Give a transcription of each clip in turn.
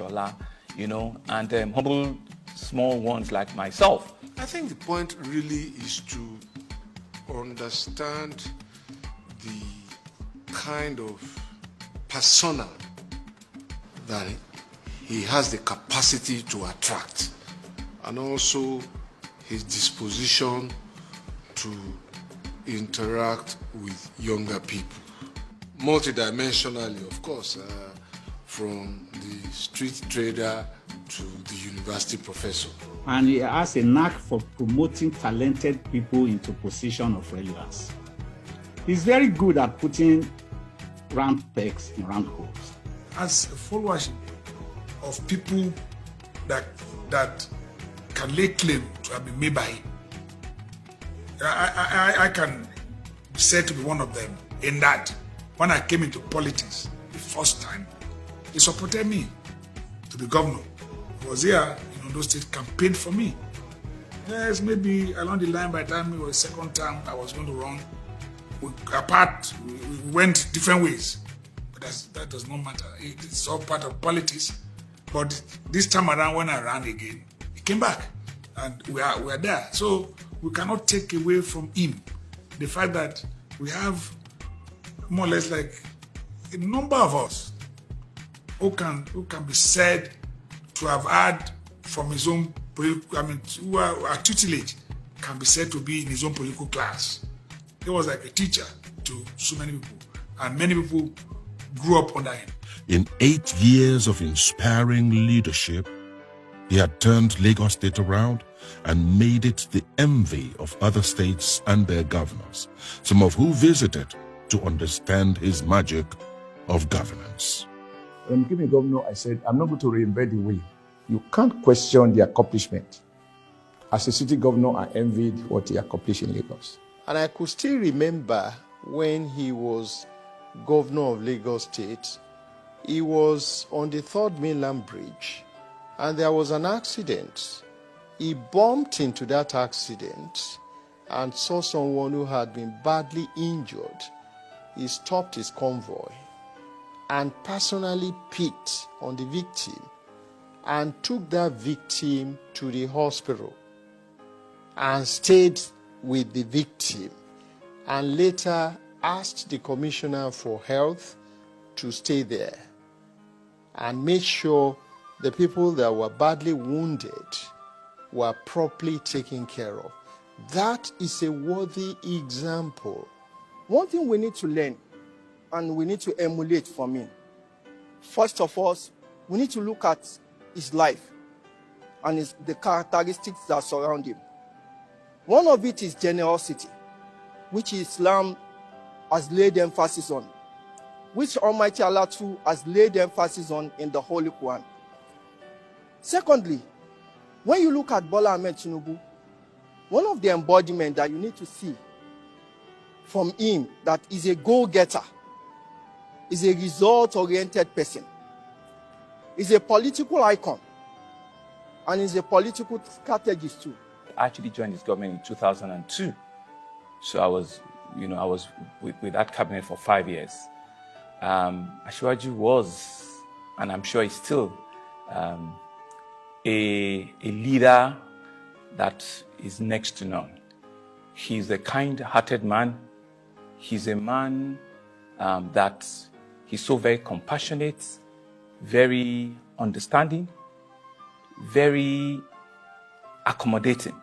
Fashola, and humble small ones like myself. I think the point really is to understand the kind of persona that he has the capacity to attract, and also his disposition to interact with younger people. Multidimensionally, of course, from the street trader to the university professor. And he has a knack for promoting talented people into position of relevance. He's very good at putting round pegs in round holes. As a followership of people that can lay claim to have been made by him, I can be said to be one of them, in that when I came into politics the first time, he supported me to be governor. He was here in Ondo State, campaigned for me. Yes, maybe along the line, by the time it was second term I was going to run, we went different ways. But that does not matter. It's all part of politics. But this time around, when I ran again, he came back, and we are there. So we cannot take away from him the fact that we have more or less like a number of us who can be said to have had from his own political, who are tutelage, can be said to be in his own political class. He was like a teacher to so many people, and many people grew up under him. In 8 years of inspiring leadership, he had turned Lagos State around and made it the envy of other states and their governors, some of who visited to understand his magic of governance. When he became a governor, I said, I'm not going to reinvent the wheel. You can't question the accomplishment. As a city governor, I envied what he accomplished in Lagos. And I could still remember when he was governor of Lagos State, he was on the 3rd Mainland Bridge, and there was an accident. He bumped into that accident and saw someone who had been badly injured. He stopped his convoy and personally picked on the victim and took that victim to the hospital and stayed with the victim, and later asked the Commissioner for Health to stay there and make sure the people that were badly wounded were properly taken care of. That is a worthy example. One thing we need to learn and we need to emulate from him. First of all, we need to look at his life and the characteristics that surround him. One of it is generosity, which Islam has laid emphasis on, which Almighty Allah too has laid emphasis on in the Holy Quran. Secondly, when you look at Bola Ahmed Tinubu, one of the embodiments that you need to see from him that is a go-getter, is a result-oriented person, is a political icon, and is a political strategist too. I actually joined this government in 2002. So I was with that cabinet for 5 years. Asiwaju was, and I'm sure he's still, a leader that is next to none. He's a kind-hearted man. He's a man that he's so very compassionate, very understanding, very accommodating.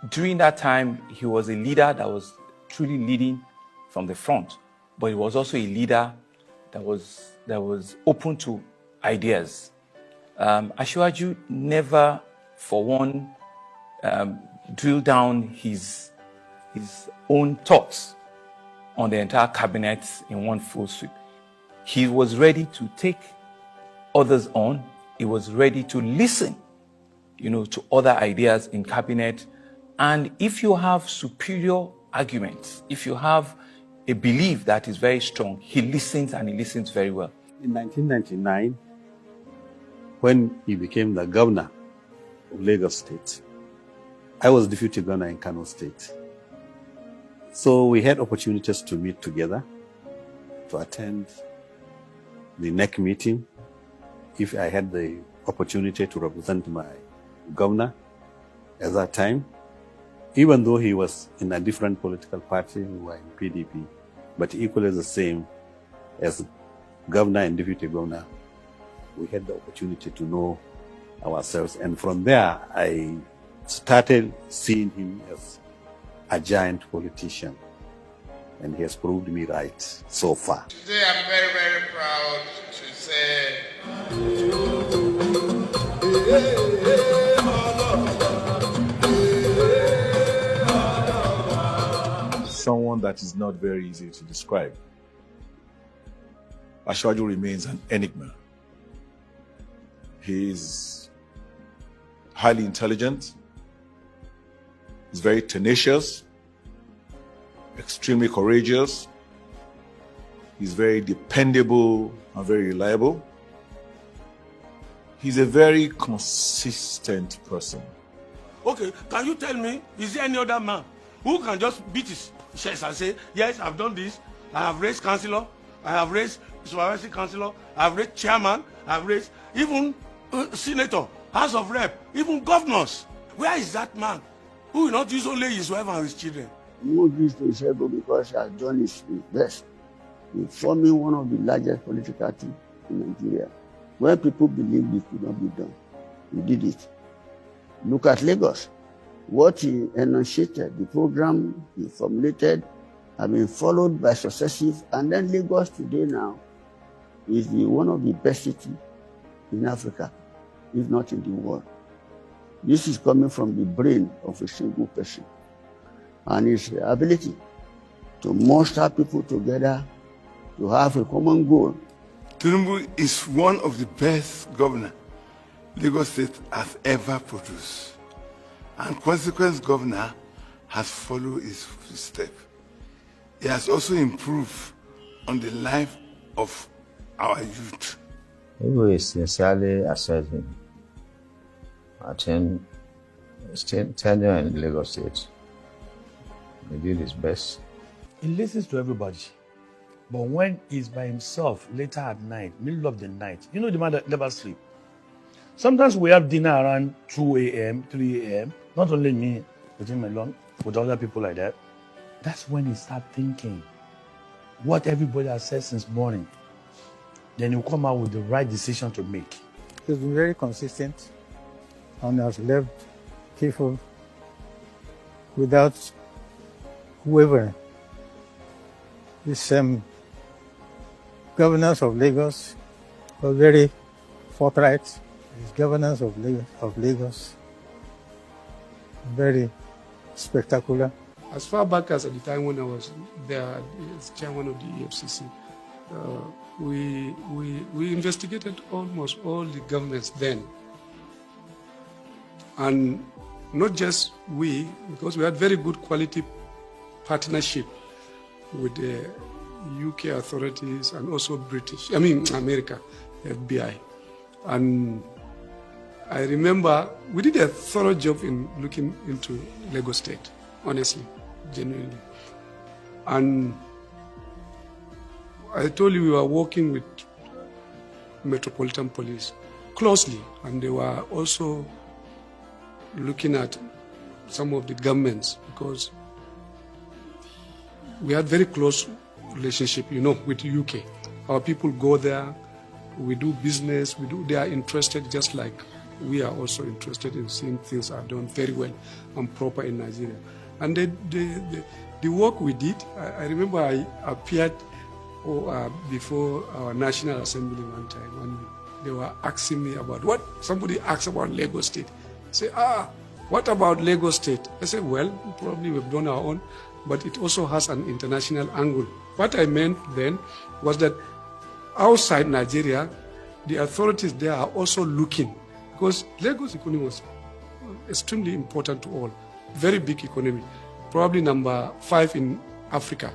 During that time, he was a leader that was truly leading from the front, but he was also a leader that was open to ideas. Asiwaju never, for one, drilled down his own thoughts on the entire cabinet in one full sweep. He was ready to take others on. He was ready to listen, to other ideas in cabinet. And if you have superior arguments, if you have a belief that is very strong, he listens, and he listens very well. In 1999, when he became the governor of Lagos State, I was deputy governor in Kano State. So we had opportunities to meet together, to attend the NEC meeting, if I had the opportunity to represent my governor at that time, even though he was in a different political party, we were in PDP, but equally the same as governor and deputy governor, we had the opportunity to know ourselves. And from there, I started seeing him as a giant politician. And he has proved me right so far. Today I'm very, very proud to say someone that is not very easy to describe. Fashola remains an enigma. He is highly intelligent, he's very tenacious, extremely courageous, he's very dependable and very reliable. He's a very consistent person. Okay, can you tell me, is there any other man who can just beat his chest and say, yes, I've done this, I have raised councillor, I have raised supervisory councillor, I have raised chairman, I have raised even senator, house of rep, even governors. Where is that man who will not use only his wife and his children? He moved this to his ego because he has done his best in forming one of the largest political teams in Nigeria. When people believed it could not be done, he did it. Look at Lagos. What he enunciated, the program he formulated, have been followed by successive, and then Lagos today now is one of the best cities in Africa, if not in the world. This is coming from the brain of a single person and his ability to muster people together to have a common goal. Tinubu is one of the best governors Lagos State has ever produced. And consequence governor has followed his footsteps. He has also improved on the life of our youth. We sincerely assess him. I think his tenure in Lagos State, he did his best. He listens to everybody. But when he's by himself, later at night, middle of the night, you know the man that never sleep. Sometimes we have dinner around 2 a.m., 3 a.m. Not only me, with him alone, with other people like that. That's when he starts thinking what everybody has said since morning. Then he'll come out with the right decision to make. He's been very consistent and has left people without wavering. These governors of Lagos were very forthright. His governors of Lagos very spectacular. As far back as at the time when I was there as chairman of the EFCC, we investigated almost all the governments then. And not just we, because we had very good quality partnership with the UK authorities and also America, FBI. And I remember we did a thorough job in looking into Lagos State, honestly, genuinely. And I told you we were working with Metropolitan Police closely, and they were also looking at some of the governments because we had very close relationship, with the UK. Our people go there, we do business, they are interested just like we are also interested in seeing things are done very well and proper in Nigeria. And the work we did, I remember I appeared before our National Assembly one time, and they were asking me about what somebody asked about Lagos State. Say, what about Lagos State? I said, well, probably we've done our own, but it also has an international angle. What I meant then was that outside Nigeria, the authorities there are also looking, because Lagos economy was extremely important to all, very big economy, probably number 5 in Africa.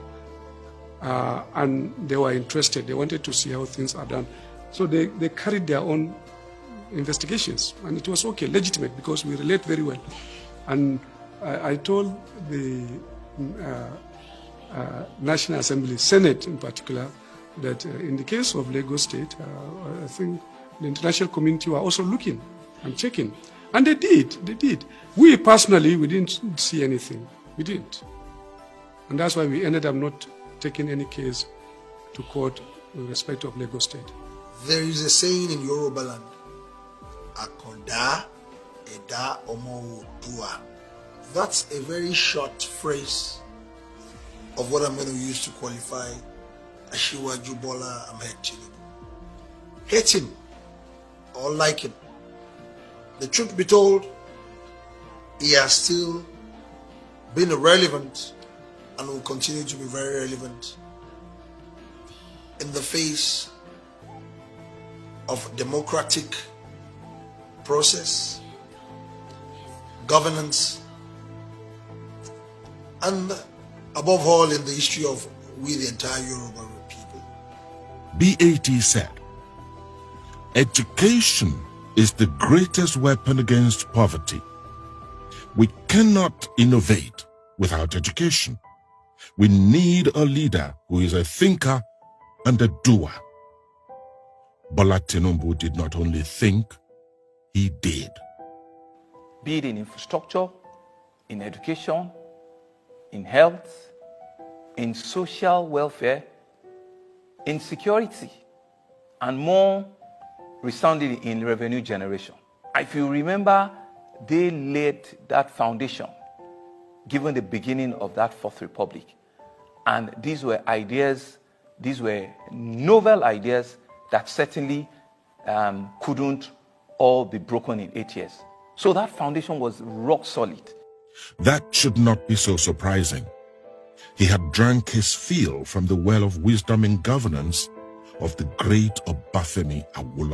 And they were interested, they wanted to see how things are done. So they carried their own investigations, and it was okay, legitimate, because we relate very well. And I told the National Assembly, Senate in particular, that in the case of Lagos State, I think the international community were also looking and checking. And they did. We personally, we didn't see anything. We didn't. And that's why we ended up not taking any case to court with respect of Lagos State. There is a saying in Yoruba land, Akonda Eda Omo Dua. That's a very short phrase of what I'm going to use to qualify Asiwaju Bola Ahmed Tinubu. Hate him or like him. The truth be told, he has still been relevant and will continue to be very relevant in the face of democratic process, governance, and above all in the history of we the entire Yoruba people. BAT said, education is the greatest weapon against poverty. We cannot innovate without education. We need a leader who is a thinker and a doer. Bola Tinubu did not only think, he did. Be it in infrastructure, in education, in health, in social welfare, in security, and more resoundingly in revenue generation. If you remember, they laid that foundation given the beginning of that Fourth Republic. And these were ideas, these were novel ideas that certainly couldn't all be broken in 8 years. So that foundation was rock solid. That should not be so surprising. He had drank his fill from the well of wisdom in governance of the great Obafemi Awolowo.